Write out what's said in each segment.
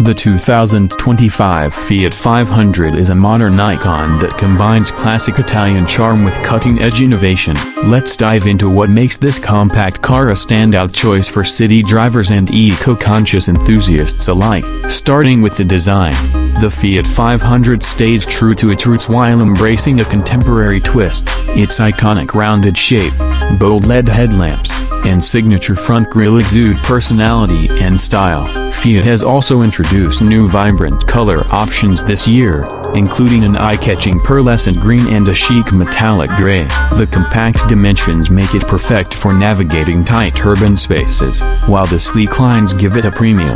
The 2025 Fiat 500 is a modern icon that combines classic Italian charm with cutting-edge innovation. Let's dive into what makes this compact car a standout choice for city drivers and eco-conscious enthusiasts alike. Starting with the design, the Fiat 500 stays true to its roots while embracing a contemporary twist. Its iconic rounded shape, bold LED headlamps, and signature front grille exude personality and style. Fiat has also introduced new vibrant color options this year, including an eye-catching pearlescent green and a chic metallic gray. The compact dimensions make it perfect for navigating tight urban spaces, while the sleek lines give it a premium,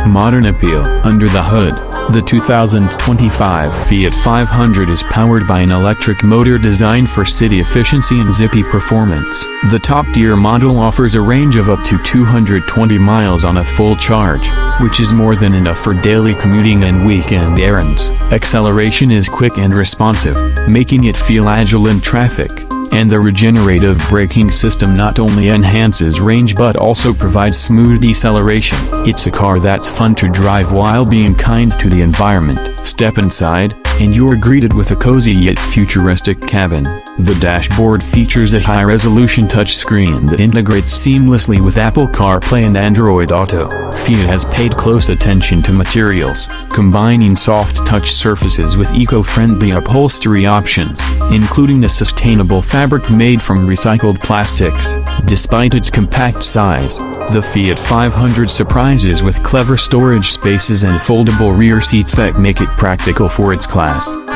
modern appeal. Under the hood, the 2025 Fiat 500 is powered by an electric motor designed for city efficiency and zippy performance. The top-tier model offers a range of up to 220 miles on a full charge, which is more than enough for daily commuting and weekend errands. Acceleration is quick and responsive, making it feel agile in traffic. And the regenerative braking system not only enhances range but also provides smooth deceleration. It's a car that's fun to drive while being kind to the environment. Step inside, and you're greeted with a cozy yet futuristic cabin. The dashboard features a high-resolution touchscreen that integrates seamlessly with Apple CarPlay and Android Auto. Fiat has paid close attention to materials, combining soft touch surfaces with eco-friendly upholstery options, including a sustainable fabric made from recycled plastics. Despite its compact size, the Fiat 500 surprises with clever storage spaces and foldable rear seats that make it practical for its class.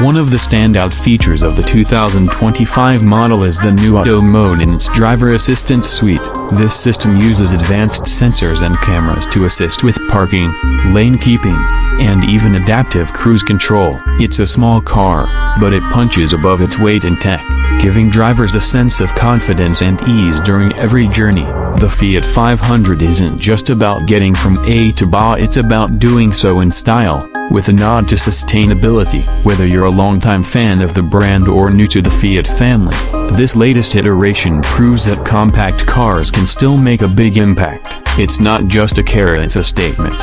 One of the standout features of the 2025 model is the new Auto mode in its driver assistance suite. This system uses advanced sensors and cameras to assist with parking, lane keeping, and even adaptive cruise control. It's a small car, but it punches above its weight in tech, giving drivers a sense of confidence and ease during every journey. The Fiat 500 isn't just about getting from A to B, it's about doing so in style, with a nod to sustainability. Whether you're a longtime fan of the brand or new to the Fiat family, this latest iteration proves that compact cars can still make a big impact. It's not just a car, it's a statement.